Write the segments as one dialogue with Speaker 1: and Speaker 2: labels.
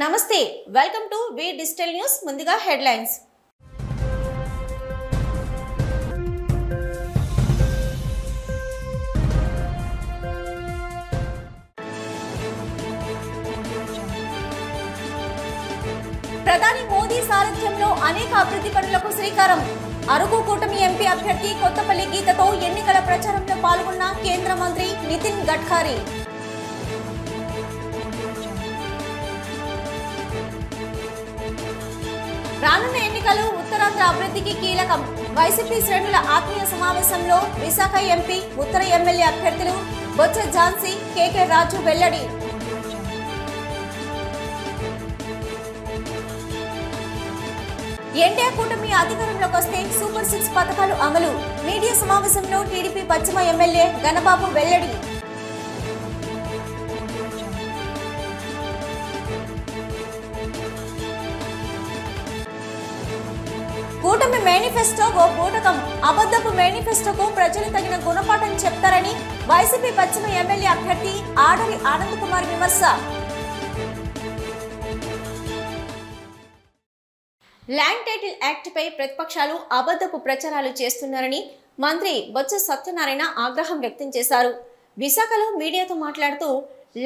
Speaker 1: నమస్తే welcome to V digital news ముందుగా headlines ప్రధాని మోదీ సారథ్యంలో అనేక అభివృద్ధి పనులకు శ్రీకారం అరకు కూటమి ఎంపీ అభ్యర్థి కొత్తపల్లి గీతతో ఎన్నికల ప్రచారంలో పాల్గొన్న కేంద్ర మంత్రి నితిన్ గడ్కరీ రానున్న ఎన్నికలు ఉత్తరాంధ్ర అభివృద్ధికి కీలకం వైసీపీ శ్రేణుల ఆత్మీయ సమావేశంలో విశాఖ ఎంపీ ఉత్తర ఎమ్మెల్యే అభ్యర్థులు బొత్స ఝాన్సీ కేకే రాజు వెల్లడి ఎన్డీఏ కూటమి అధికారంలోకి వస్తే సూపర్ 6 పథకాలు అమలు మీడియా సమావేశంలో టీడీపీ పశ్చిమ ఎమ్మెల్యే గణబాబు వెల్లడి కూటమి మేనిఫెస్టో ఓ బూటకం అబద్ధపు మేనిఫెస్టోకు ప్రజలు తగిన గుణపాఠం చెప్తారని వైసీపీ పశ్చిమ ఎమ్మెల్యే అభ్యర్థి ఆడరి ఆనంద్ కుమార్ విమర్శ ల్యాండ్ టైటిల్ యాక్ట్ పై ప్రతిపక్షాలు అబద్ధపు ప్రచారాలు చేస్తున్నారని మంత్రి బొత్స సత్యనారాయణ ఆగ్రహం వ్యక్తం చేశారు. విశాఖలో మీడియాతో మాట్లాడుతూ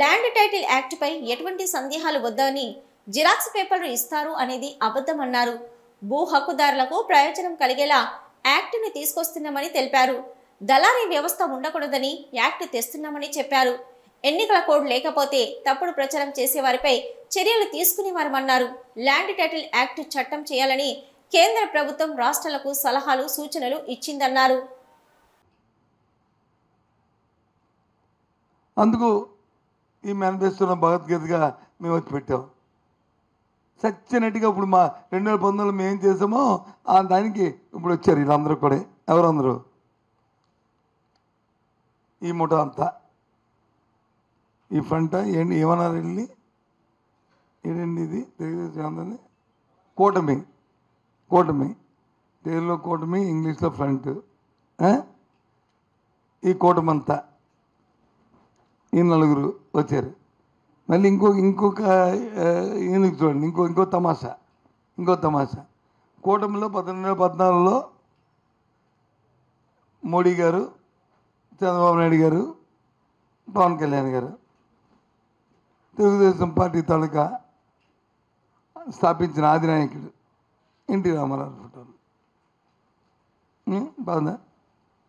Speaker 1: ల్యాండ్ టైటిల్ యాక్ట్ పై ఎటువంటి సందేహాలు వద్దని జిరాక్స్ పేపర్లు ఇస్తారు అనేది అబద్ధమన్నారు. భూ హక్కుదారులకు ప్రయోజనం కలిగేలా యాక్ట్ని తీసుకొస్తున్నామని తెలిపారు. దళారీ వ్యవస్థ ఉండకూడదని యాక్ట్ తెస్తున్నామని చెప్పారు. ఎన్నికల కోడ్ లేకపోతే తప్పుడు ప్రచారం చేసేవారిపై చర్యలు తీసుకునేవారమన్నారు. ల్యాండ్ టైటిల్ యాక్ట్ చట్టం చేయాలని కేంద్ర ప్రభుత్వం రాష్ట్రాలకు సలహాలు సూచనలు ఇచ్చిందన్నారు.
Speaker 2: అందుకు ఈ మేనిఫెస్టోలో భగవద్గీతగా మేము వచ్చి పెట్టాం. సచ్చినట్టుగా ఇప్పుడు మా 2019లో మేము ఏం చేసామో ఆ దానికి ఇప్పుడు వచ్చారు వీళ్ళందరూ కూడా. ఎవరందరూ ఈ ముఠ అంతా ఈ ఫ్రంట్ ఏంటి ఏమన్నారు వెళ్ళి ఏంటండి ఇది తెలుగుదేశం కూటమి తెలుగులో కూటమి ఇంగ్లీష్లో ఫ్రంట్ ఈ కూటమి అంతా ఈ నలుగురు వచ్చారు. మళ్ళీ ఇంకొక ఈయనకి చూడండి ఇంకో తమాషా కూటమిలో 2014లో మోడీ గారు, చంద్రబాబు నాయుడు గారు, పవన్ కళ్యాణ్ గారు తెలుగుదేశం పార్టీ తాలూకా స్థాపించిన ఆదినాయకుడు ఎన్టీ రామారావు ఫోటోలు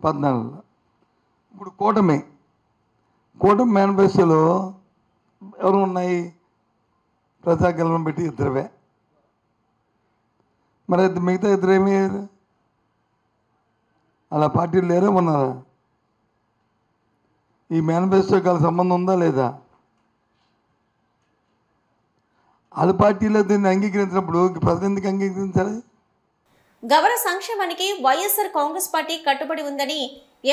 Speaker 2: 14లో. ఇప్పుడు కూటమి మేనిఫెస్టోలో ఎవరు ఉన్నాయి? ప్రజాగలం పెట్టి ఇద్దరువే. మరి మిగతా ఇద్దరు ఏమయ్యారు? అలా పార్టీలు లేరా ఉన్నారా? ఈ మేనిఫెస్టోకి వాళ్ళ సంబంధం ఉందా లేదా? వాళ్ళ పార్టీలో దీన్ని అంగీకరించినప్పుడు ప్రజలు ఎందుకు అంగీకరించాలి?
Speaker 1: గవర సంక్షేమానికి వైఎస్ఆర్ కాంగ్రెస్ పార్టీ కట్టుబడి ఉందని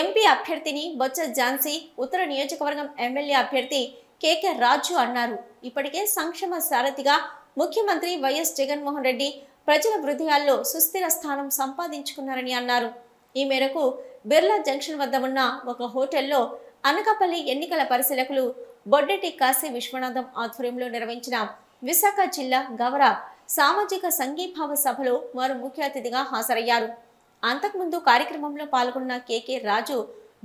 Speaker 1: ఎంపీ అభ్యర్థిని బొత్స ఝాన్సీ, ఉత్తర నియోజకవర్గం ఎమ్మెల్యే అభ్యర్థి కేకే రాజు అన్నారు. ఇప్పటికే సంక్షేమ సారథిగా ముఖ్యమంత్రి వైఎస్ జగన్మోహన్ రెడ్డి ప్రజల హృదయాల్లో సుస్థిర స్థానం సంపాదించుకున్నారని అన్నారు. ఈ మేరకు బిర్లా జంక్షన్ వద్ద ఉన్న ఒక హోటల్లో అనకాపల్లి ఎన్నికల పరిశీలకులు బొడ్డెటి కాశీ విశ్వనాథం ఆధ్వర్యంలో నిర్వహించిన విశాఖ జిల్లా గవర సామాజిక సంఘీభావ సభలో వారు ముఖ్య అతిథిగా హాజరయ్యారు. అంతకుముందు కార్యక్రమంలో పాల్గొన్న కేకే రాజు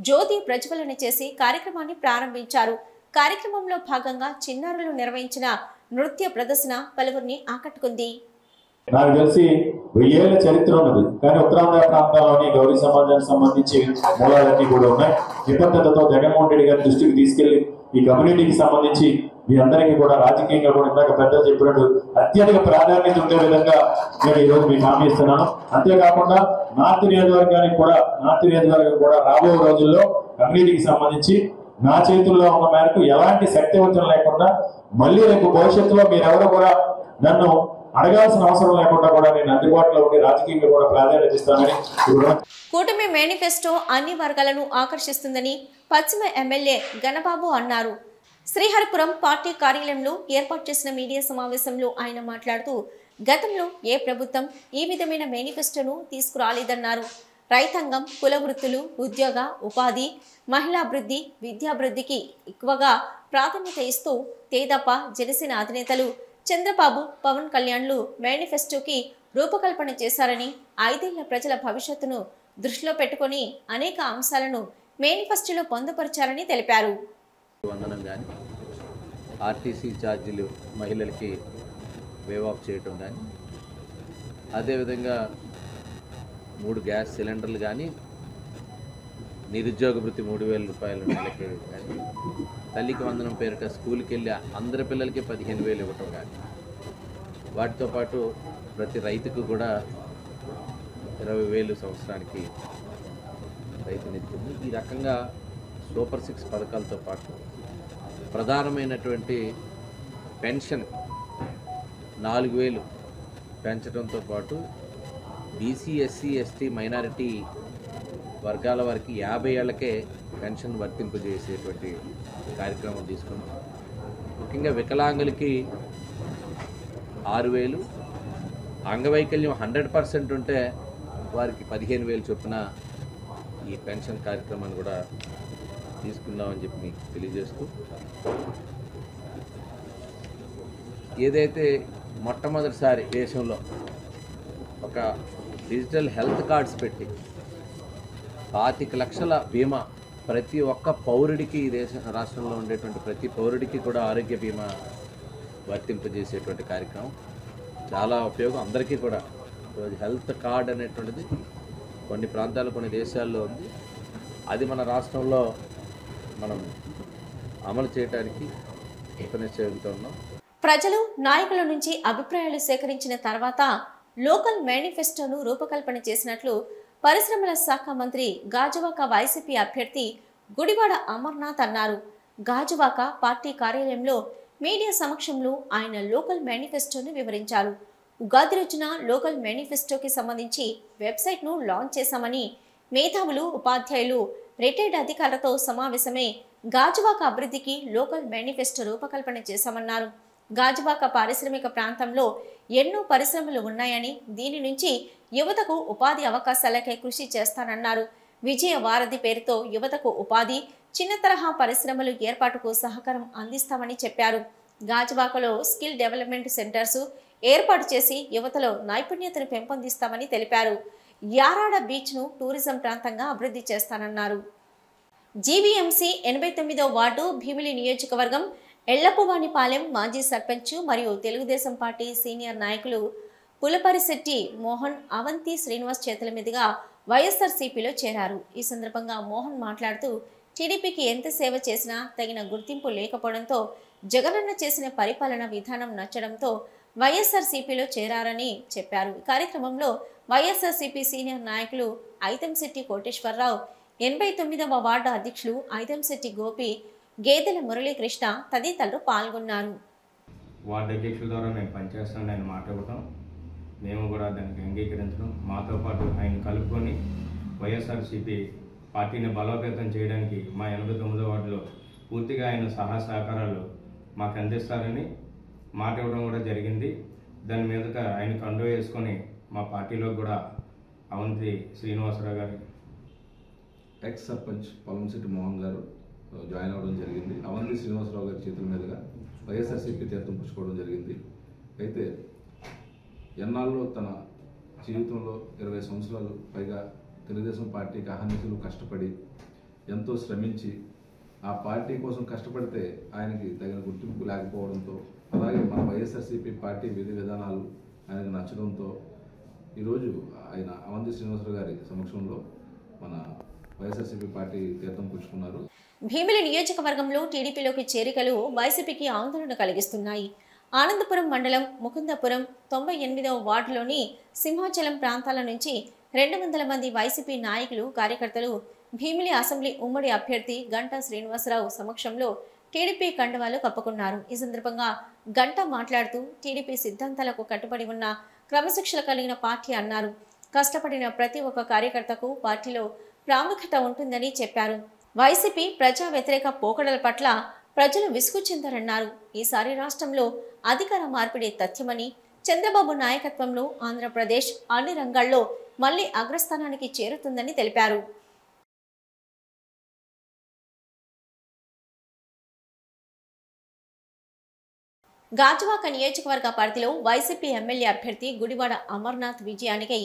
Speaker 1: జ్యోతి ప్రజ్వలన చేసి కార్యక్రమాన్ని ప్రారంభించారు. కార్యక్రమంలో భాగంగా చిన్నారులు నిర్వహించిన నృత్య ప్రదర్శన పలువురిని ఆకట్టుకుంది.
Speaker 3: నాకు తెలిసి 1000 ఏళ్ల చరిత్ర ఉన్నది, కానీ ఉత్తరాంధ్ర ప్రాంతాల్లోని గౌరీ సమాజానికి సంబంధించి మూలాలన్నీ కూడా ఉన్నాయి. నిబద్ధతతో జగన్మోహన్ రెడ్డి గారి దృష్టికి తీసుకెళ్లి ఈ కమ్యూనిటీకి సంబంధించి మీ అందరికీ కూడా రాజకీయంగా కూడా ఇందాక పెద్దలు చెప్పినట్టు అత్యధిక ప్రాధాన్యత ఉండే విధంగా నేను ఈరోజు మీకు హామీ ఇస్తున్నాను. అంతేకాకుండా నార్త్ నియోజకవర్గం కూడా రాబోయే రోజుల్లో కమ్యూనిటీకి సంబంధించి నా చేతుల్లో ఉన్న మేరకు ఎలాంటి శక్తివంతం లేకుండా మళ్ళీ రేపు భవిష్యత్తులో మీరెవరు కూడా నన్ను అడగాల్సిన అవసరం లేకుండా కూడా నేను అందుబాటులో ఉండి రాజకీయంగా కూడా ప్రాధాన్యత ఇస్తానని.
Speaker 1: కూటమి మేనిఫెస్టో అన్ని వర్గాలను ఆకర్షిస్తుందని పశ్చిమ ఎమ్మెల్యే గణబాబు అన్నారు. శ్రీహరిపురం పార్టీ కార్యాలయంలో ఏర్పాటు చేసిన మీడియా సమావేశంలో ఆయన మాట్లాడుతూ గతంలో ఏ ప్రభుత్వం ఈ విధమైన మేనిఫెస్టోను తీసుకురాలేదన్నారు. రైతాంగం, కుల వృత్తులు, ఉద్యోగ ఉపాధి, మహిళాభివృద్ధి, విద్యాభివృద్ధికి ఎక్కువగా ప్రాధాన్యత ఇస్తూ తేదప జనసేన అధినేతలు చంద్రబాబు, పవన్ కళ్యాణ్లు మేనిఫెస్టోకి రూపకల్పన చేశారని, 5 ఏళ్ల ప్రజల భవిష్యత్తును దృష్టిలో పెట్టుకొని అనేక అంశాలను మేనిఫెస్టోలో పొందుపరిచారని తెలిపారు.
Speaker 4: వందనం కానీ ఆర్టీసీ ఛార్జీలు మహిళలకి వేవ్ ఆఫ్ చేయటం కానీ, అదేవిధంగా 3 గ్యాస్ సిలిండర్లు కానీ, నిరుద్యోగ వృత్తి 3,000 రూపాయలు నెలకి కానీ, తల్లికి వందనం పేరిట స్కూల్కి వెళ్ళి అందరి పిల్లలకి 15,000 ఇవ్వటం కానీ, వాటితో పాటు ప్రతి రైతుకు కూడా 20,000 సంవత్సరానికి రైతు నిధి. ఈ రకంగా సూపర్ 6 పథకాలతో పాటు ప్రధానమైనటువంటి పెన్షన్ 4,000 పెంచడంతో పాటు బీసీ, ఎస్సీ, ఎస్టీ, మైనారిటీ వర్గాల వారికి 50 ఏళ్లకే పెన్షన్ వర్తింపజేసేటువంటి కార్యక్రమం తీసుకున్నాం. ముఖ్యంగా వికలాంగులకి 6,000, అంగవైకల్యం 100% ఉంటే వారికి 15,000 చొప్పున ఈ పెన్షన్ కార్యక్రమాన్ని కూడా తీసుకుందామని చెప్పి మీకు తెలియజేస్తూ, ఏదైతే మొట్టమొదటిసారి దేశంలో ఒక డిజిటల్ హెల్త్ కార్డ్స్ పెట్టి 25 లక్షల బీమా ప్రతి ఒక్క పౌరుడికి, ఈ రాష్ట్రంలో ఉండేటువంటి ప్రతి పౌరుడికి కూడా ఆరోగ్య బీమా వర్తింపజేసేటువంటి కార్యక్రమం చాలా ఉపయోగం అందరికీ కూడా. ఈరోజు హెల్త్ కార్డ్ అనేటువంటిది కొన్ని ప్రాంతాలు, కొన్ని దేశాల్లో ఉంది. అది మన రాష్ట్రంలో మనం అమలు చేయడానికి ప్రయత్నిస్తున్నాం.
Speaker 1: ప్రజలు, నాయకుల నుంచి అభిప్రాయాలు సేకరించిన తర్వాత లోకల్ మేనిఫెస్టోను రూపకల్పన చేసినట్లు పరిశ్రమల శాఖ మంత్రి గాజువాక వైసీపీ అభ్యర్థి గుడివాడ అమర్నాథ్ అన్నారు. గాజువాక పార్టీ కార్యాలయంలో మీడియా సమక్షంలో ఆయన లోకల్ మేనిఫెస్టోను వివరించారు. ఉగాది రోజున లోకల్ మేనిఫెస్టోకి సంబంధించి వెబ్సైట్ను లాంచ్ చేశామని, మేధావులు, ఉపాధ్యాయులు, రిటైర్డ్ అధికారులతో సమావేశమై గాజువాక అభివృద్ధికి లోకల్ మేనిఫెస్టో రూపకల్పన చేశామన్నారు. గాజువాక పారిశ్రామిక ప్రాంతంలో ఎన్నో పరిశ్రమలు ఉన్నాయని, దీని నుంచి యువతకు ఉపాధి అవకాశాలకై కృషి చేస్తానన్నారు. విజయ వారధి పేరుతో యువతకు ఉపాధి, చిన్న తరహా పరిశ్రమలు ఏర్పాటుకు సహకారం అందిస్తామని చెప్పారు. గాజువాకలో స్కిల్ డెవలప్మెంట్ సెంటర్స్ ఏర్పాటు చేసి యువతలో నైపుణ్యతను పెంపొందిస్తామని తెలిపారు. యారాడ బీచ్ను టూరిజం ప్రాంతంగా అభివృద్ధి చేస్తానన్నారు. జీవీఎంసీ 89వ వార్డు భీమిలి నియోజకవర్గం ఎళ్లపువానిపాలెం మాజీ సర్పంచ్ మరియు తెలుగుదేశం పార్టీ సీనియర్ నాయకులు పులపరిశెట్టి మోహన్, అవంతి శ్రీనివాస్ చేతుల మీదుగా వైఎస్ఆర్సీపీలో చేరారు. ఈ సందర్భంగా మోహన్ మాట్లాడుతూ, టీడీపీకి ఎంత సేవ చేసినా తగిన గుర్తింపు లేకపోవడంతో, జగనన్న చేసిన పరిపాలన విధానం నచ్చడంతో వైఎస్ఆర్సీపీలో చేరారని చెప్పారు. ఈ కార్యక్రమంలో వైఎస్ఆర్సీపీ సీనియర్ నాయకులు ఐతంశెట్టి కోటేశ్వరరావు, 89వ వార్డు అధ్యక్షులు ఐతంశెట్టి గోపి, గేదెల మురళీకృష్ణ తదితరులు పాల్గొన్నారు.
Speaker 5: వార్డు అధ్యక్షుల ద్వారా మేము పనిచేస్తామని ఆయన మాట్లాడటం, మేము కూడా దానికి అంగీకరించడం, మాతో పాటు ఆయన కలుపుకొని వైఎస్ఆర్సీపీ పార్టీని బలోపేతం చేయడానికి మా 89వ వార్డులో పూర్తిగా ఆయన సహకారాలు మాకు అందిస్తారని మాట ఇవ్వడం కూడా జరిగింది. దాని మీదట ఆయన కండు వేసుకొని మా పార్టీలో కూడా అవంతి శ్రీనివాసరావు గారు,
Speaker 6: ఎక్స్ సర్పంచ్ పొలంశెట్టి మోహన్ గారు జాయిన్ అవ్వడం జరిగింది. అవంతి శ్రీనివాసరావు గారి చేతుల మీదుగా వైఎస్ఆర్సీపీ తీర్థం పుచ్చుకోవడం జరిగింది. అయితే ఎన్నాళ్ళు తన జీవితంలో 20 సంవత్సరాలు పైగా తెలుగుదేశం పార్టీకి అహర్నిశలు కష్టపడి ఎంతో శ్రమించి ఆ పార్టీ కోసం కష్టపడితే ఆయనకి తగిన గుర్తింపు లేకపోవడంతో, అలాగే మన వైఎస్ఆర్సీపీ పార్టీ విధి విధానాలు ఆయనకు నచ్చడంతో ఈరోజు ఆయన అవంతి శ్రీనివాసరావు గారి సమక్షంలో మన వైఎస్ఆర్సీపీ పార్టీ తీర్థం పుచ్చుకున్నారు.
Speaker 1: భీమిలి నియోజకవర్గంలో టీడీపీలోకి చేరికలు వైసీపీకి ఆందోళన కలిగిస్తున్నాయి. ఆనందపురం మండలం ముకుందపురం 98వ వార్డులోని సింహాచలం ప్రాంతాల నుంచి 200 మంది వైసీపీ నాయకులు, కార్యకర్తలు భీమిలి అసెంబ్లీ ఉమ్మడి అభ్యర్థి గంటా శ్రీనివాసరావు సమక్షంలో టీడీపీ కండువాలు కప్పుకున్నారు. ఈ సందర్భంగా గంటా మాట్లాడుతూ, టీడీపీ సిద్ధాంతాలకు కట్టుబడి ఉన్న క్రమశిక్షణ కలిగిన పార్టీ అన్నారు. కష్టపడిన ప్రతి ఒక్క కార్యకర్తకు పార్టీలో ప్రాముఖ్యత ఉంటుందని చెప్పారు. వైసీపీ ప్రజా వ్యతిరేక పోకడల పట్ల ప్రజలు విసుగు చెందారన్నారు. ఈసారి రాష్ట్రంలో అధికార మార్పిడి తథ్యమని, చంద్రబాబు నాయకత్వంలో ఆంధ్రప్రదేశ్ అన్ని రంగాల్లో మళ్లీ అగ్రస్థానానికి చేరుతుందని తెలిపారు. గాజువాక నియోజకవర్గ పరిధిలో వైసీపీ ఎమ్మెల్యే అభ్యర్థి గుడివాడ అమర్నాథ్ విజయానికై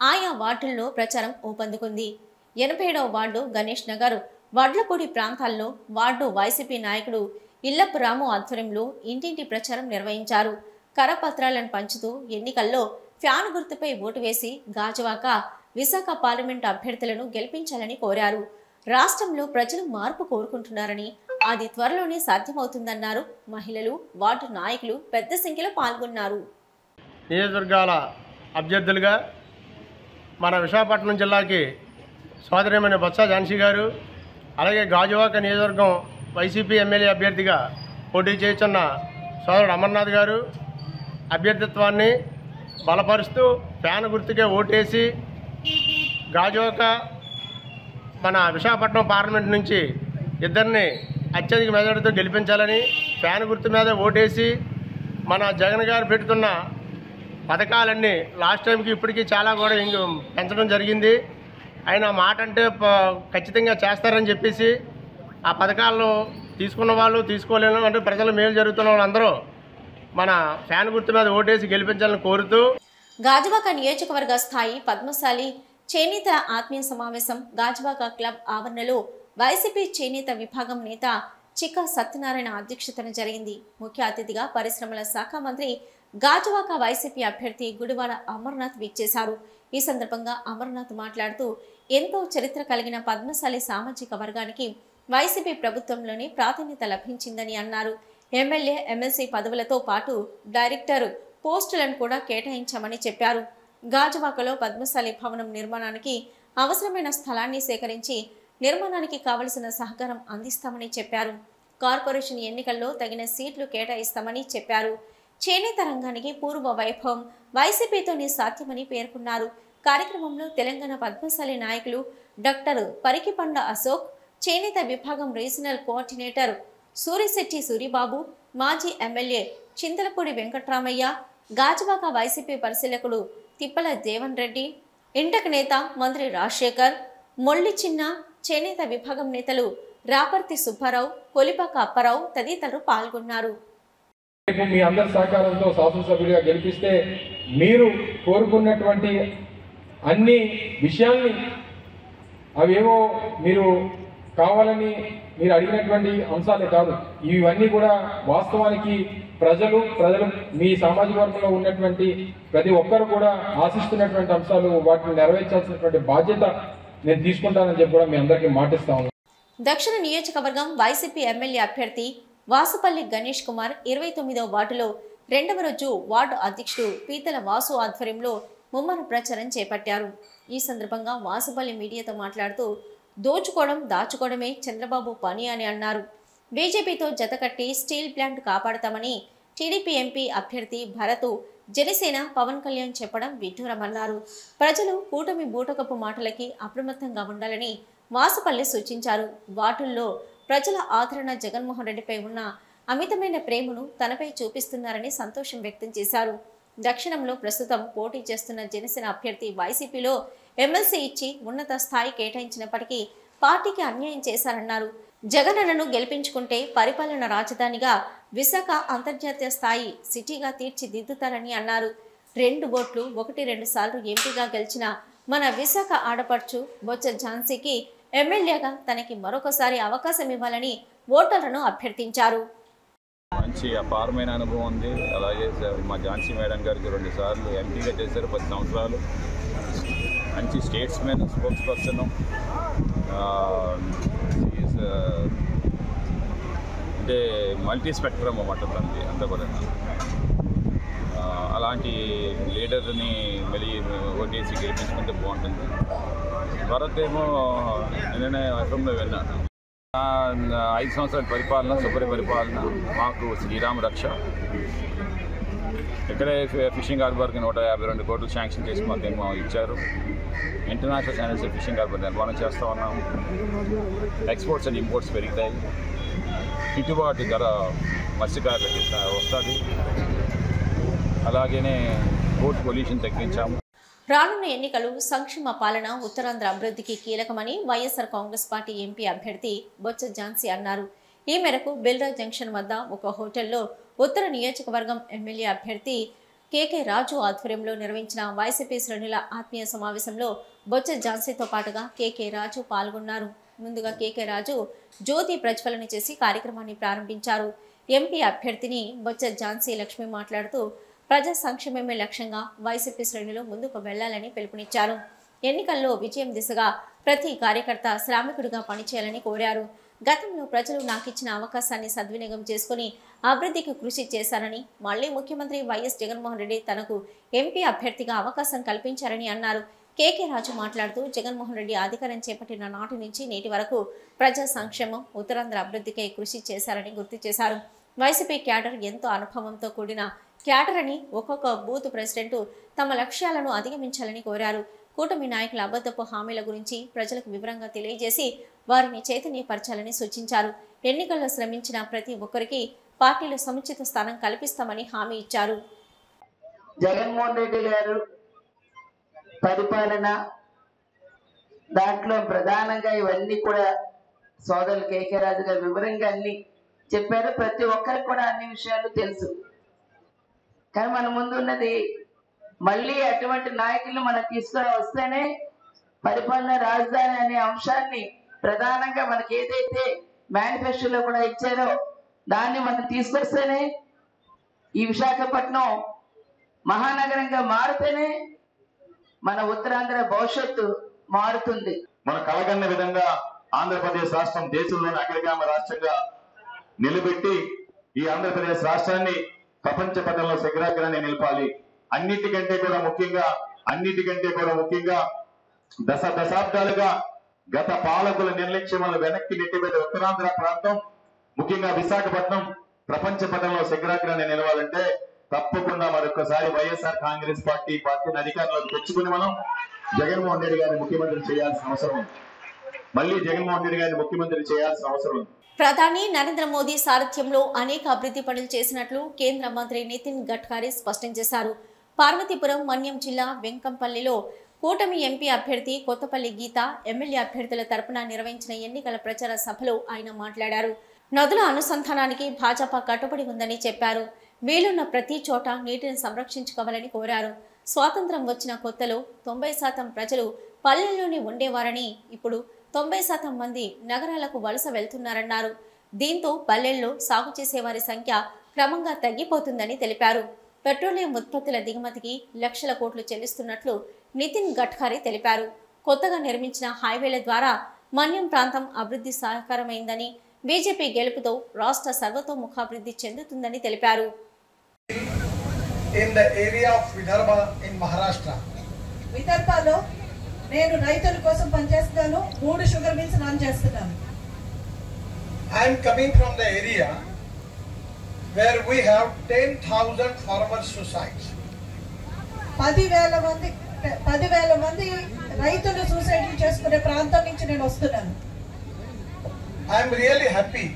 Speaker 1: ఆయా వార్డుల్లో ప్రచారం ఊపందుకుంది. 87వ వార్డు గణేష్ నగర్, వడ్లపూడి ప్రాంతాల్లో వార్డు వైసీపీ నాయకుడు ఇల్లపు రాము ఆధ్వర్యంలో ఇంటింటి ప్రచారం నిర్వహించారు. కరపత్రాలను పంచుతూ ఎన్నికల్లో ఫ్యాన్ గుర్తుపై ఓటు వేసి గాజువాక, విశాఖ పార్లమెంటు అభ్యర్థులను గెలిపించాలని కోరారు. రాష్ట్రంలో ప్రజలు మార్పు కోరుకుంటున్నారని, అది త్వరలోనే సాధ్యమవుతుందన్నారు. మహిళలు, వార్డు నాయకులు పెద్ద సంఖ్యలో పాల్గొన్నారు.
Speaker 7: నియోజకవర్గాల అభ్యర్థులుగా మన విశాఖపట్నం జిల్లాకి సోదరిమైన బొత్స ఝాన్సీ గారు, అలాగే గాజువాక నియోజకవర్గం వైసీపీ ఎమ్మెల్యే అభ్యర్థిగా పోటీ చేస్తున్న సోదరుడు అమర్నాథ్ గారు అభ్యర్థిత్వాన్ని బలపరుస్తూ ఫ్యాన్ గుర్తుకే ఓటేసి గాజువాక, మన విశాఖపట్నం పార్లమెంట్ నుంచి ఇద్దరిని అత్యధిక మెజార్టీతో గెలిపించాలని, ఫ్యాన్ గుర్తు మీద ఓటేసి మన జగన్ గారు పెడుతున్న పథకాలన్నీ లాస్ట్ టైంకి ఇప్పటికీ చాలా కూడా పెంచడం జరిగింది. ఆయన మాట అంటే ఖచ్చితంగా చేస్తారని చెప్పేసి ఆ పథకాల్లో తీసుకున్న వాళ్ళు, తీసుకోలేను అంటే ప్రజలు మేలు జరుగుతున్న వాళ్ళందరూ మన ఫ్యాన్ గుర్తు మీద ఓటేసి గెలిపించాలని కోరుతూ
Speaker 1: గాజువాక నియోజకవర్గ స్థాయి పద్మశాలి చేనేత ఆత్మీయ సమావేశం గాజువాక క్లబ్ ఆవరణలో వైసీపీ చేనేత విభాగం నేత చిక్కా సత్యనారాయణ అధ్యక్షతన జరిగింది. ముఖ్య అతిథిగా పరిశ్రమల శాఖ మంత్రి, గాజువాక వైసీపీ అభ్యర్థి గుడివాడ అమర్నాథ్ విచ్చేశారు. ఈ సందర్భంగా అమర్నాథ్ మాట్లాడుతూ ఎంతో చరిత్ర కలిగిన పద్మశాలి సామాజిక వర్గానికి వైసీపీ ప్రభుత్వంలోనే ప్రాధాన్యత లభించిందని అన్నారు. ఎమ్మెల్యే, ఎమ్మెల్సీ పదవులతో పాటు డైరెక్టర్ పోస్టులను కూడా కేటాయించామని చెప్పారు. గాజువాకలో పద్మశాలి భవనం నిర్మాణానికి అవసరమైన స్థలాన్ని సేకరించి నిర్మాణానికి కావలసిన సహకారం అందిస్తామని చెప్పారు. కార్పొరేషన్ ఎన్నికల్లో తగిన సీట్లు కేటాయిస్తామని చెప్పారు. చేనేత రంగానికి పూర్వ వైభవం వైసీపీతోనే సాధ్యమని పేర్కొన్నారు. కార్యక్రమంలో తెలంగాణ పద్మశాలి నాయకులు డాక్టర్ పరికిపండ అశోక్, చేనేత విభాగం రీజనల్ కోఆర్డినేటర్ సూరిశెట్టి సూరిబాబు, మాజీ ఎమ్మెల్యే చింతలపూడి వెంకట్రామయ్య, గాజువాక వైసీపీ పరిశీలకుడు తిప్పల దేవన్ రెడ్డి, ఇంటక్ నేత మంత్రి రాజశేఖర్, మొల్లి చిన్న, చేనేత విభాగం నేతలు రాపర్తి సుబ్బారావు, కొలిపాక అప్పారావు తదితరులు పాల్గొన్నారు.
Speaker 8: మీ అందరి సహకారంతో శాసనసభ్యులుగా గెలిపిస్తే మీరు కోరుకున్నటువంటి అన్ని విషయాల్ని, అవేవో మీరు కావాలని మీరు అడిగినటువంటి అంశాలే కాదు, ఇవన్నీ కూడా వాస్తవానికి ప్రజలు మీ సామాజిక వర్గంలో ఉన్నటువంటి ప్రతి ఒక్కరు కూడా ఆశిస్తున్నటువంటి అంశాలు, వాటిని నెరవేర్చాల్సినటువంటి బాధ్యత నేను తీసుకుంటానని చెప్పి కూడా మీ అందరికీ మాటిస్తా ఉన్నాను.
Speaker 1: దక్షిణ నియోజకవర్గం వైసీపీ ఎమ్మెల్యే అభ్యర్థి వాసుపల్లి గణేష్ కుమార్ 29వ వార్డులో 2వ రోజు వార్డు అధ్యక్షుడు పీతల వాసు ఆధ్వర్యంలో ముమ్మర ప్రచారం చేపట్టారు. ఈ సందర్భంగా వాసుపల్లి మీడియాతో మాట్లాడుతూ దోచుకోవడం, దాచుకోవడమే చంద్రబాబు పని అని అన్నారు. బీజేపీతో జతకట్టి స్టీల్ ప్లాంట్ కాపాడతామని టీడీపీ ఎంపీ అభ్యర్థి భరత్, జనసేన పవన్ కళ్యాణ్ చెప్పడం విడ్డూరమన్నారు. ప్రజలు కూటమి బూటకపు మాటలకి అప్రమత్తంగా ఉండాలని వాసుపల్లి సూచించారు. వార్డుల్లో ప్రజల ఆదరణ జగన్మోహన్ రెడ్డిపై ఉన్న అమితమైన ప్రేమను తనపై చూపిస్తున్నారని సంతోషం వ్యక్తం చేశారు. దక్షిణంలో ప్రస్తుతం పోటీ చేస్తున్న జనసేన అభ్యర్థి వైసీపీలో ఎమ్మెల్సీ ఇచ్చి ఉన్నత స్థాయి కేటాయించినప్పటికీ పార్టీకి అన్యాయం చేశారన్నారు. జగనన్నను గెలిపించుకుంటే పరిపాలన రాజధానిగా విశాఖ అంతర్జాతీయ స్థాయి సిటీగా తీర్చిదిద్దుతారని అన్నారు. 2 ఓట్లు 1-2 సార్లు ఎంపీగా గెలిచిన మన విశాఖ ఆడపడుచు బొత్స ఝాన్సీకి ఎమ్మెల్యేగా తనకి మరొకసారి అవకాశం ఇవ్వాలని ఓటర్లను అభ్యర్థించారు.
Speaker 9: మంచి అపారమైన అనుభవం ఉంది. అలాగే మా ఝాన్సీ మేడం గారికి 2 సార్లు ఎంపీగా చేశారు, 10 సంవత్సరాలు. మంచి స్టేట్స్మెన్, స్పోక్స్ పర్సన్, అంటే మల్టీ స్పెక్ట్రమ్ అన్నమాట తనది అంతా కూడా. అలాంటి లీడర్ని మళ్ళీ ఓటేసి గెలిపించుకుంటే బాగుంటుంది. భరత్ ఏమో నేనే అసెంబ్లీలో విన్నాను. 5 సంవత్సరాల పరిపాలన, శుభ్ర పరిపాలన, మాకు శ్రీరామ రక్ష. ఇక్కడే ఫిషింగ్ హార్బర్కి 152 కోట్లు శాంక్షన్ చేసి మాకేమో ఇచ్చారు. ఇంటర్నేషనల్ స్టాండర్డ్స్ ఫిషింగ్ హార్బర్ నిర్మాణం చేస్తూ ఉన్నాము. ఎక్స్పోర్ట్స్ అండ్ ఇంపోర్ట్స్ పెరుగుతాయి. గిట్టుబాటు ధర మత్స్యకారులకి వస్తుంది. అలాగనే పోర్ట్ పొల్యూషన్ తగ్గించాము.
Speaker 1: రానున్న ఎన్నికలు సంక్షేమ పాలన, ఉత్తరాంధ్ర అభివృద్ధికి కీలకమని వైఎస్ఆర్ కాంగ్రెస్ పార్టీ ఎంపీ అభ్యర్థి బొత్స ఝాన్సీ అన్నారు. ఈ మేరకు బెల్రా జంక్షన్ వద్ద ఒక హోటల్లో ఉత్తర నియోజకవర్గం ఎమ్మెల్యే అభ్యర్థి కేకే రాజు ఆధ్వర్యంలో నిర్వహించిన వైసీపీ శ్రేణుల ఆత్మీయ సమావేశంలో బొత్స ఝాన్సీతో పాటుగా కేకే రాజు పాల్గొన్నారు. ముందుగా కేకే రాజు జ్యోతి ప్రజ్వలన చేసి కార్యక్రమాన్ని ప్రారంభించారు. ఎంపీ అభ్యర్థిని బొత్స ఝాన్సీ లక్ష్మి మాట్లాడుతూ ప్రజా సంక్షేమమే లక్ష్యంగా వైసీపీ శ్రేణులు ముందుకు వెళ్లాలని పిలుపునిచ్చారు. ఎన్నికల్లో విజయం దిశగా ప్రతి కార్యకర్త శ్రామికుడిగా పనిచేయాలని కోరారు. గతంలో ప్రజలు నాకిచ్చిన అవకాశాన్ని సద్వినియోగం చేసుకుని అభివృద్ధికి కృషి చేశారని, మళ్లీ ముఖ్యమంత్రి వైఎస్ జగన్మోహన్ రెడ్డి తనకు ఎంపీ అభ్యర్థిగా అవకాశం కల్పించారని అన్నారు. కేకే రాజు మాట్లాడుతూ జగన్మోహన్ రెడ్డి అధికారం చేపట్టిన నాటి నుంచి నేటి వరకు ప్రజా సంక్షేమం, ఉత్తరాంధ్ర అభివృద్ధికై కృషి చేశారని గుర్తు చేశారు. వైసీపీ క్యాడర్ ఎంతో అనుభవంతో కూడిన క్యాడర్ అని, ఒక్కొక్క బూత్ ప్రెసిడెంట్ తమ లక్ష్యాలను అధిగమించాలని కోరారు. కూటమి నాయకుల అబద్ధపు హామీల గురించి ప్రజలకు వివరంగా తెలియజేసి వారిని చైతన్యపరచాలని సూచించారు. ఎన్నికల్లో శ్రమించిన ప్రతి ఒక్కరికి పార్టీలో సముచిత స్థానం కల్పిస్తామని హామీ ఇచ్చారు.
Speaker 10: జగన్మోహన్ రెడ్డి గారు పరిపాలన దాంట్లో ప్రధానంగా ఇవన్నీ కూడా సోదరులు కేకే రాజు గారు వివరంగా అన్ని చెప్పారు. ప్రతి ఒక్కరికి కూడా అన్ని విషయాలు తెలుసు. కానీ మన ముందు ఉన్నది మళ్ళీ అటువంటి నాయకులు మనం తీసుకొని వస్తేనే పరిపాలన రాజధాని అనే అంశాన్ని ప్రధానంగా మనకి ఏదైతే మేనిఫెస్టోలో కూడా ఇచ్చారో దాన్ని మనం తీసుకొస్తేనే ఈ విశాఖపట్నం మహానగరంగా మారితేనే మన ఉత్తరాంధ్ర భవిష్యత్తు మారుతుంది.
Speaker 3: మన కలగన్న విధంగా ఆంధ్రప్రదేశ్ రాష్ట్రం దేశంలోని అగ్రగామ రాష్ట్రంగా నిలబెట్టి ఈ ఆంధ్రప్రదేశ్ రాష్ట్రాన్ని ప్రపంచ పటంలో శిఖరాగ్రాన్ని నిలపాలి. అన్నిటికంటే కూడా ముఖ్యంగా దశాబ్దాలుగా గత పాలకుల నిర్లక్ష్యం వెనక్కి నెట్టిపెట్టే ఉత్తరాంధ్ర ప్రాంతం, ముఖ్యంగా విశాఖపట్నం ప్రపంచ పటంలో శిఖరాగ్రాన్ని నిలవాలంటే తప్పకుండా మరొకసారి వైఎస్ఆర్ కాంగ్రెస్ పార్టీని అధికారంలోకి తెచ్చుకుని మనం జగన్మోహన్ రెడ్డి గారిని ముఖ్యమంత్రి చేయాల్సిన అవసరం ఉంది. మళ్ళీ జగన్మోహన్ రెడ్డి గారిని ముఖ్యమంత్రి చేయాల్సిన అవసరం ఉంది.
Speaker 1: ప్రధాని నరేంద్ర మోదీ సారథ్యంలో అనేక అభివృద్ధి పనులు చేసినట్లు కేంద్ర మంత్రి నితిన్ గడ్కరీ స్పష్టం చేశారు. పార్వతీపురం, మన్యం జిల్లా వెంకంపల్లిలో కూటమి ఎంపీ అభ్యర్థి కొత్తపల్లి గీత, ఎమ్మెల్యే అభ్యర్థుల తరపున నిర్వహించిన ఎన్నికల ప్రచార సభలో ఆయన మాట్లాడారు. నదుల అనుసంధానానికి భాజపా కట్టుబడి ఉందని చెప్పారు. వీలున్న ప్రతి చోట నీటిని సంరక్షించుకోవాలని కోరారు. స్వాతంత్రం వచ్చిన కొత్తలో 90% ప్రజలు పల్లెల్లోనే ఉండేవారని, ఇప్పుడు 90% మంది నగరాలకు వలస వెళ్తున్నారన్నారు. దీంతో పల్లెల్లో సాగు చేసేవారి సంఖ్య క్రమంగా తగ్గిపోతుందని తెలిపారు. పెట్రోలియం ఉత్పత్తుల దిగుమతికి లక్షల కోట్లు చెల్లిస్తున్నట్లు నితిన్ గడ్కరీ తెలిపారు. కొత్తగా నిర్మించిన హైవేల ద్వారా మన్యం ప్రాంతం అభివృద్ధి సహకారమైందని, బీజేపీ గెలుపుతో రాష్ట్ర సర్వతోముఖాభివృద్ధి చెందుతుందని తెలిపారు.
Speaker 11: విదర్భలో నేను రైతుల కోసం పనిచేస్తున్నాను. 3 షుగర్ మిల్స్ రన్ చేస్తున్నాను.
Speaker 12: I am coming from the area where we have 10,000 farmer suicides.
Speaker 11: 10,000 మంది రైతులు సూసైడ్ చేసుకునే ప్రాంతం నుంచి నేను వస్తున్నాను.
Speaker 12: I am really happy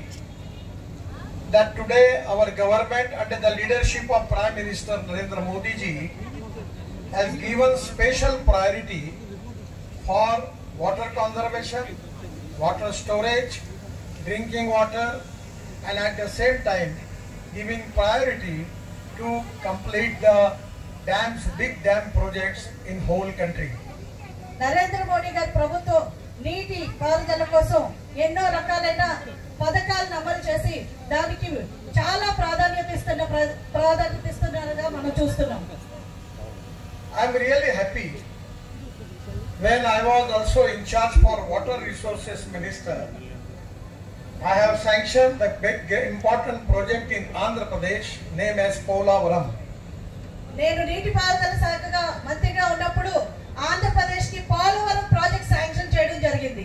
Speaker 12: that today our government under the leadership of Prime Minister Narendra Modi ji has given special priority for water conservation, water storage, drinking water, and at the same time giving priority to complete the dams, big dam projects in whole country.
Speaker 11: Narendra Modi గారి ప్రభుత్వం నీటి పారుదల కోసం ఎన్నో రకాలైన పథకాలను అమలు చేసి దానికి చాలా ప్రాధాన్యత ఇస్తున్నారుగా మనం చూస్తున్నాం.
Speaker 12: I am really happy when I was also in charge for water resources minister. I have sanctioned the big important project in Andhra Pradesh named as Polavaram.
Speaker 11: నేను నీటిపారుదల శాఖగా మంత్రిగా ఉన్నప్పుడు ఆంధ్రప్రదేశ్ కి పోలవరం ప్రాజెక్ట్ శాంక్షన్ చేయడం జరిగింది.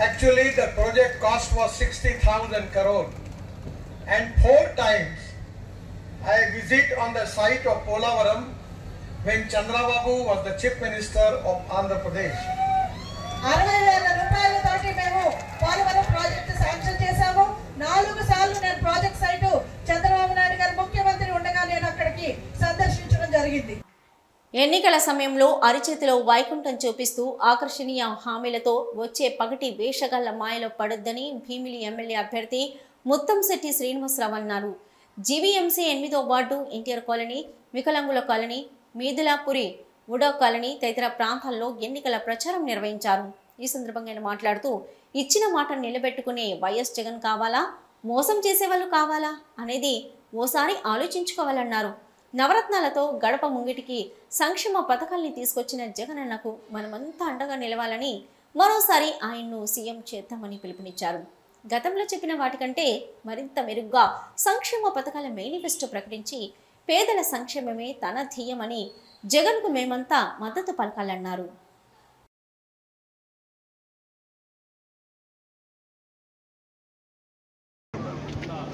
Speaker 12: Actually the project cost was 60,000 crore and 4 times I visit on the site of Polavaram when Chandrababu was the chief minister of Andhra Pradesh.
Speaker 11: 60,000 రూపాయల తోటి మేము పోలవరం ప్రాజెక్ట్ శాంక్షన్ చేశాము. 4 సార్లు నేను ప్రాజెక్ట్ సైట్ చంద్రబాబు నాయుడు గారు ముఖ్యమంత్రి ఉండగా నేను అక్కడికి సందర్శించడం జరిగింది.
Speaker 1: ఎన్నికల సమయంలో అరిచేతిలో వైకుంఠం చూపిస్తూ ఆకర్షణీయ హామీలతో వచ్చే పగటి వేషగాళ్ల మాయలో పడొద్దని భీమిలి ఎమ్మెల్యే అభ్యర్థి ముత్తంశెట్టి శ్రీనివాసరావు అన్నారు. జీవీఎంసీ 8వ వార్డు ఎన్టీఆర్ కాలనీ, వికలాంగుల కాలనీ, మీదులాపురి ఉడో కాలనీ తదితర ప్రాంతాల్లో ఎన్నికల ప్రచారం నిర్వహించారు. ఈ సందర్భంగా ఆయన మాట్లాడుతూ ఇచ్చిన మాట నిలబెట్టుకునే వైఎస్ జగన్ కావాలా, మోసం చేసేవాళ్ళు కావాలా అనేది ఓసారి ఆలోచించుకోవాలన్నారు. నవరత్నాలతో గడప ముంగిటికి సంక్షేమ పథకాల్ని తీసుకొచ్చిన జగనన్నకు మనమంతా అండగా నిలవాలని మరోసారి ఆయన్ను సీఎం చేద్దామని పిలుపునిచ్చారు. గతంలో చెప్పిన వాటికంటే మరింత మెరుగ్గా సంక్షేమ పథకాల మేనిఫెస్టో ప్రకటించి పేదల సంక్షేమమే తన ధ్యేయమని జగన్కు మేమంతా మద్దతు పలకాలన్నారు.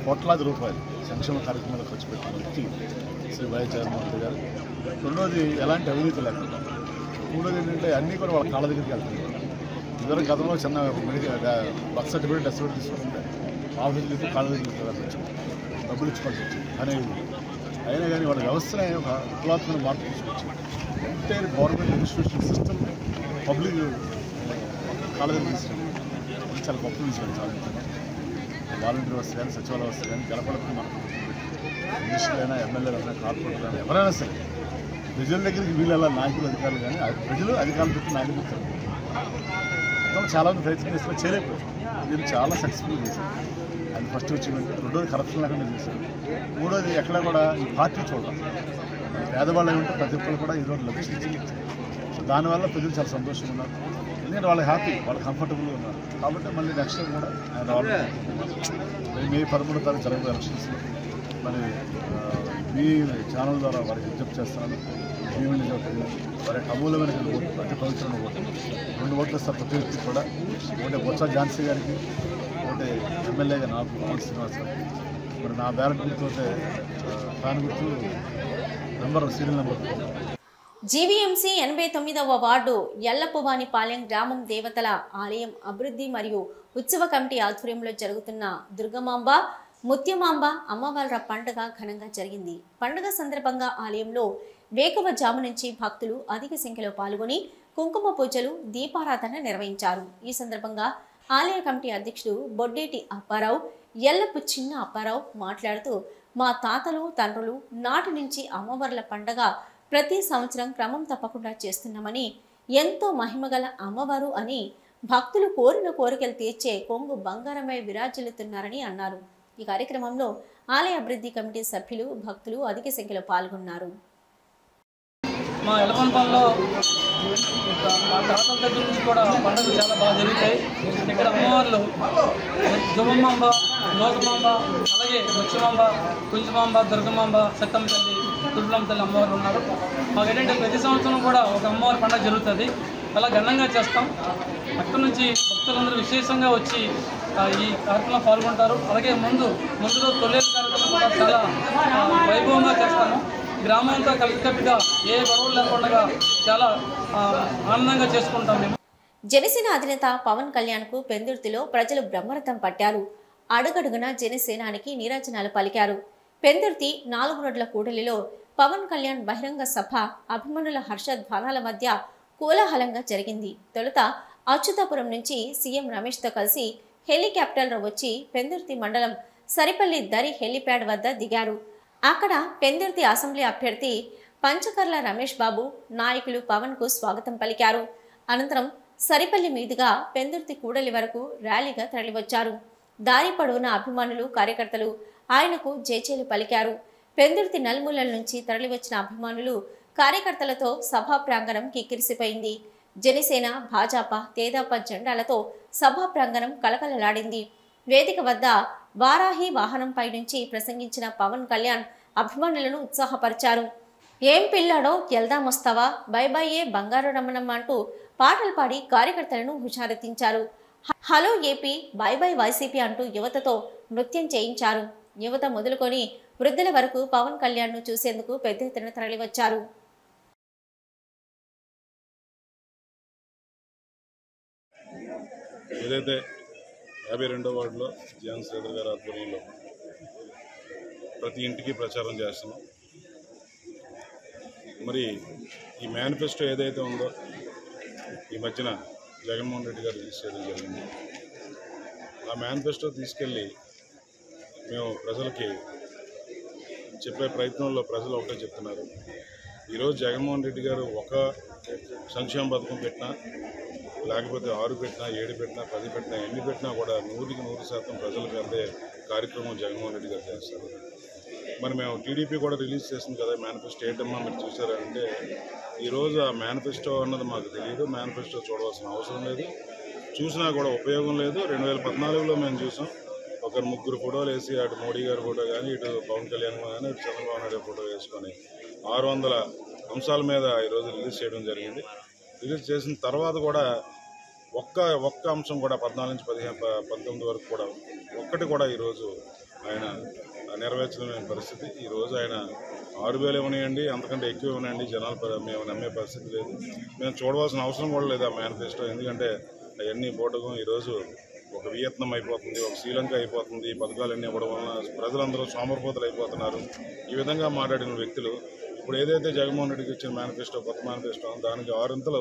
Speaker 13: కోట్లాది రూపాయలు సంక్షేమ కార్యక్రమాలు ఖర్చు పెట్టిన వ్యక్తి శ్రీ వైఎస్ జగన్మోహన్ రెడ్డి గారు. రెండోది ఎలాంటి అవినీతి లేకుండా, మూడోది ఏంటంటే అన్నీ కూడా వాళ్ళ కాళ్ళ దగ్గరికి వెళ్తుంది. ఇద్దరు గతంలో చిన్న బర్త్ సర్టిఫికేట్ డెత్ సర్టిఫికేట్ తీసుకుంటే ఆఫీసులు కాళ్ళ దగ్గరికి వెళ్ళాల్సి డబ్బులు ఇచ్చుకోవాల్సి వచ్చింది అనేది. అయినా కానీ వాళ్ళ వ్యవస్థనే ఒక విప్లవాత్మక మార్పు తీసుకొచ్చి entire government institution system public కాళ్ళ దగ్గర తీసుకెళ్ళి చాలా గొప్ప విషయం. చాలా వాలంటీర్ వ్యవస్థ కానీ, సచివాలయ వ్యవస్థ కానీ గడపడకుండా మనకు మినిస్టర్లు అయినా, ఎమ్మెల్యేలు అయినా, కార్పొరేటర్ అయినా ఎవరైనా సరే ప్రజల దగ్గరికి వీళ్ళ నాయకులు, అధికారులు కానీ ప్రజలు అధికారులు పెట్టి నాయకులు పెడతారు. చాలామంది ప్రయత్నం చేస్తున్నా చేయలేకపోయారు. దీన్ని చాలా సక్సెస్ఫుల్ చేశారు. అది ఫస్ట్ వచ్చిందంటే. రెండోది కరప్షన్ లేకుండా చేశారు. మూడోది ఎక్కడ కూడా ఈ పార్టీ చూడాలి. పేదవాళ్ళు ఏమంటే ప్రతి ఒక్కరు కూడా ఈరోజు లభించింది. సో దానివల్ల ప్రజలు చాలా సంతోషంగా ఉన్నారు. ఎందుకంటే వాళ్ళు హ్యాపీ, వాళ్ళు కంఫర్టబుల్గా ఉన్నారు. కాబట్టి మళ్ళీ నెక్స్ట్ టైం కూడా ఆయన రావాలి. మే 13వ తారీఖు జరగబోయే ఎలక్షన్స్లో మరి మీ ఛానల్ ద్వారా వారికి విజ్ఞప్తి చేస్తున్నాను. భీమిని వారి అమూల్యమైన ఓటు, అతి పవిత్రమైన ఓటు, 2 ఓట్లు ఇస్తారు ప్రతి వ్యక్తి కూడా. ఒకటి బొత్స ఝాన్సీ గారికి, ఒకటి ఎమ్మెల్యేగా నాకు పవన్ శ్రీనివాస్ గారికి. మరి నా బ్యాలెట్ గుర్తుంటే ఫ్యాన్ గుర్తు సీరియల్ నెంబర్.
Speaker 1: జీవీఎంసీ 89వ వార్డు ఎల్లపువానిపాలెం గ్రామం దేవతల ఆలయం అభివృద్ధి మరియు ఉత్సవ కమిటీ ఆధ్వర్యంలో జరుగుతున్న దుర్గమాంబ, ముత్యమాంబ అమ్మవార్ల పండుగ ఘనంగా జరిగింది. పండుగ సందర్భంగా ఆలయంలో వేకువజాము నుంచి భక్తులు అధిక సంఖ్యలో పాల్గొని కుంకుమ పూజలు, దీపారాధన నిర్వహించారు. ఈ సందర్భంగా ఆలయ కమిటీ అధ్యక్షుడు బొడ్డేటి అప్పారావు, ఎల్లపు చిన్న అప్పారావు మాట్లాడుతూ మా తాతలు తండ్రులు నాటి నుంచి అమ్మవార్ల పండుగ ప్రతి సంవత్సరం క్రమం తప్పకుండా చేస్తున్నామని, ఎంతో మహిమగల అమ్మవారు అని భక్తులు కోరిన కోరికలు తీర్చే కొంగు బంగారమై విరాజిల్లుతున్నారని అన్నారు. ఈ కార్యక్రమంలో ఆలయ అభివృద్ధి కమిటీ సభ్యులు, భక్తులు అధిక సంఖ్యలో పాల్గొన్నారు.
Speaker 14: మా ఎలపంపల్లో మా తాతల దగ్గర నుంచి కూడా పండుగలు చాలా బాగా జరుగుతాయి. ఇక్కడ అమ్మవార్లు దువ్వమాంబ, నోకమాంబ, అలాగే ముత్యమాంబ, కుంజమాంబ, దుర్గమాంబ, సత్తమ్మ తల్లి, తుర్లమ్మ తల్లి అమ్మవారు ఉన్నారు. మాకు ఏంటంటే ప్రతి సంవత్సరం కూడా ఒక అమ్మవారి పండుగ జరుగుతుంది. అలా ఘనంగా చేస్తాం. అక్కడి నుంచి భక్తులందరూ విశేషంగా వచ్చి ఈ కార్యక్రమంలో పాల్గొంటారు. అలాగే ముందు రోజు తొలేరు కార్యక్రమం కూడా చాలా వైభవంగా చేస్తాము. గ్రామం అంతా కలిసికట్టుగా ఏ గొడవలు లేకుండా చాలా ఆనందంగా చేసుకుంటాం మేము.
Speaker 1: జనసేన అధినేత పవన్ కళ్యాణ్కు పెందుర్తిలో ప్రజలు బ్రహ్మరథం పట్టారు. అడుగడుగున జనసేనానికి నీరాజనాలు పలికారు. పెందుర్తి 4 రోడ్ల కూడలిలో పవన్ కళ్యాణ్ బహిరంగ సభ అభిమానుల హర్షధ్వానాల మధ్య కోలాహలంగా జరిగింది. తొలుత అచ్యుతాపురం నుంచి సీఎం రమేష్తో కలిసి హెలికాప్టర్లో వచ్చి పెందుర్తి మండలం సరిపల్లి దరి హెలిప్యాడ్ వద్ద దిగారు. అక్కడ పెందుర్తి అసెంబ్లీ అభ్యర్థి పంచకర్ల రమేష్ బాబు నాయకులు పవన్కు స్వాగతం పలికారు. అనంతరం సరిపల్లి మీదుగా పెందుర్తి కూడలి వరకు ర్యాలీగా తరలివచ్చారు. దారి పొడవున అభిమానులు, కార్యకర్తలు ఆయనకు జేజేలు పలికారు. పెందుర్తి నలుమూలల నుంచి తరలివచ్చిన అభిమానులు, కార్యకర్తలతో సభా ప్రాంగణం కిక్కిరిసిపోయింది. జనసేన, భాజపా, తేదాపా జెండాలతో సభా ప్రాంగణం కలకలలాడింది. వేదిక వద్ద వారాహి వాహనంపై నుంచి ప్రసంగించిన పవన్ కళ్యాణ్ అభిమానులను ఉత్సాహపరిచారు. ఏం పిల్లాడో ఎల్దామొస్తావా, బై బై ఏ బంగారు రమణమ్మ అంటూ పాటలు పాడి కార్యకర్తలను హుషారెత్తించారు. Hello AP, bye bye YCP అంటూ యువతతో నృత్యం చేయించారు. యువత మొదలుకొని వృద్ధుల వరకు పవన్ కళ్యాణ్ను చూసేందుకు పెద్ద ఎత్తున తరలివచ్చారు.
Speaker 13: ఏదైతే 52వ వార్డులో జగన్ శ్రీధర్ గారి ఆధ్వర్యంలో ప్రతి ఇంటికి ప్రచారం చేస్తున్నాం. మరి ఈ మేనిఫెస్టో ఏదైతే ఉందో ఈ మధ్యన జగన్మోహన్ రెడ్డి గారు రిలీజ్ చేయడం జరిగింది. ఆ మేనిఫెస్టో తీసుకెళ్ళి మేము ప్రజలకి చెప్పే ప్రయత్నంలో ప్రజలు ఒకటే చెప్తున్నారు. ఈరోజు జగన్మోహన్ రెడ్డి గారు ఒక సంక్షేమ పథకం పెట్టినా, లేకపోతే 6 పెట్టినా, 7 పెట్టినా, 10 పెట్టినా, ఎన్ని పెట్టినా కూడా 100% ప్రజలకు అందే కార్యక్రమం జగన్మోహన్ రెడ్డి గారు చేస్తారు. మరి మేము టీడీపీ కూడా రిలీజ్ చేసింది కదా మేనిఫెస్టో, ఏంటమ్మా మీరు చూసారంటే ఈరోజు ఆ మేనిఫెస్టో అన్నది మాకు తెలియదు. మేనిఫెస్టో చూడవలసిన అవసరం లేదు, చూసినా కూడా ఉపయోగం లేదు. 2014లో మేము చూసాం, ఒక 3 ఫోటోలు వేసి అటు మోడీ గారి ఫోటో కానీ, ఇటు పవన్ కళ్యాణ్ కానీ, ఇటు చంద్రబాబు నాయుడు ఫోటో వేసుకొని 600 అంశాల మీద ఈరోజు రిలీజ్ చేయడం జరిగింది. రిలీజ్ చేసిన తర్వాత కూడా ఒక్క అంశం కూడా 14 నుంచి 19 వరకు కూడా ఒక్కటి కూడా ఈరోజు ఆయన నెరవేర్చలేని పరిస్థితి. ఈరోజు ఆయన 6,000 ఇవ్వనివ్వండి, అంతకంటే ఎక్కువ ఇవ్వనివ్వండి, జనాలు మేము నమ్మే పరిస్థితి లేదు. మేము చూడవలసిన అవసరం కూడా లేదు ఆ మేనిఫెస్టో. ఎందుకంటే అవన్నీ బోటకం. ఈరోజు ఒక వియత్నాం అయిపోతుంది, ఒక శ్రీలంక అయిపోతుంది. ఈ పథకాలన్నీ ఇవ్వడం వలన ప్రజలందరూ సోమరిపోతులు అయిపోతున్నారు. ఈ విధంగా మాట్లాడిన వ్యక్తులు ఇప్పుడు ఏదైతే జగన్మోహన్ రెడ్డికి ఇచ్చిన మేనిఫెస్టో, కొత్త మేనిఫెస్టో, దానికి 6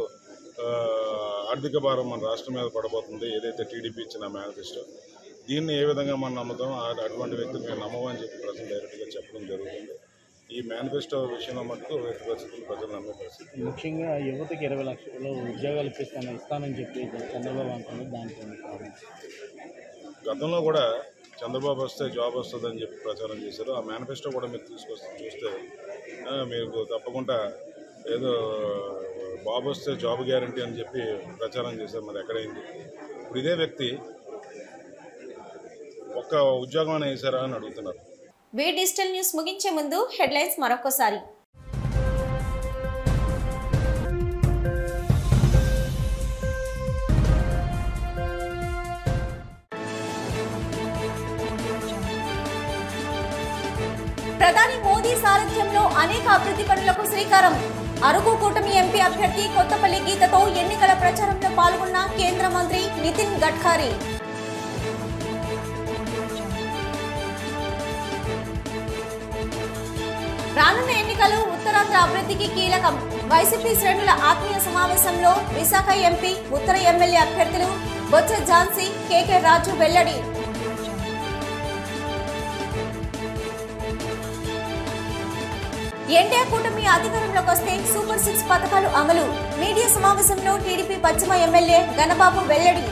Speaker 13: ఆర్థిక భారం మన రాష్ట్రం మీద పడబోతుంది. ఏదైతే టీడీపీ ఇచ్చిన మేనిఫెస్టో, దీన్ని ఏ విధంగా మనం నమ్ముతాం? అటువంటి వ్యక్తులు మేము నమ్మమని చెప్పి ప్రజలు డైరెక్ట్గా చెప్పడం జరుగుతుంది. ఈ మేనిఫెస్టో విషయంలో మటుకు వ్యక్తి పరిస్థితులు ప్రజలు నమ్మే పరిస్థితి.
Speaker 15: ముఖ్యంగా యువతకి 20 లక్షలు ఉద్యోగాలు ఇస్తానని చెప్పి చంద్రబాబు అంటున్నారు. దానికి
Speaker 13: గతంలో కూడా చంద్రబాబు వస్తే జాబ్ వస్తుందని చెప్పి ప్రచారం చేశారు. ఆ మేనిఫెస్టో కూడా మీరు చూస్తే మీకు తప్పకుండా ఏదో బాబు వస్తే జాబ్ గ్యారంటీ అని చెప్పి ప్రచారం చేశారు. మరి ఎక్కడైంది? ఇప్పుడు ఇదే వ్యక్తి ఒక్క ఉద్యోగం అని వేశారా అని అడుగుతున్నారు.
Speaker 1: వి డిజిటల్ న్యూస్ ముగించే ముందు హెడ్లైన్స్ మరొకసారి. ప్రధాని మోదీ సారథ్యంలో అనేక అభివృద్ధి పనులకు శ్రీకారం. అరకు కూటమి ఎంపీ అభ్యర్థి కొత్తపల్లి గీతతో ఎన్నికల ప్రచారంలో పాల్గొన్న కేంద్ర మంత్రి నితిన్ గడ్కరీ. రానున్న ఎన్నికలు ఉత్తరాంధ్ర అభివృద్ధికి కీలకం. వైసీపీ శ్రేణుల ఆత్మీయ సమావేశంలో విశాఖ ఎంపీ, ఉత్తర ఎమ్మెల్యే అభ్యర్థులు బొత్స ఝాన్సీ, కేకే రాజు వెల్లడి. ఎన్డీఏ కూటమి అధికారంలోకి వస్తే సూపర్ 6 పథకాలు అమలు. మీడియా సమావేశంలో టీడీపీ పశ్చిమ ఎమ్మెల్యే గణబాబు వెల్లడి.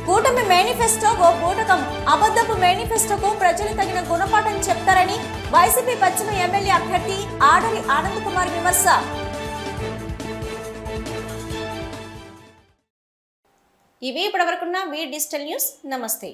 Speaker 1: కూటమి మేనిఫెస్టో ఓ బూటకం. అబద్ధపు మేనిఫెస్టోకు ప్రజలు తగిన గుణపాఠం చెప్తారని వైసీపీ పశ్చిమ ఎమ్మెల్యే అభ్యర్థి ఆడరి ఆనంద్ కుమార్ విమర్శ. ఇవి ఇప్పటివరకున్న వి డిజిటల్ న్యూస్. నమస్తే.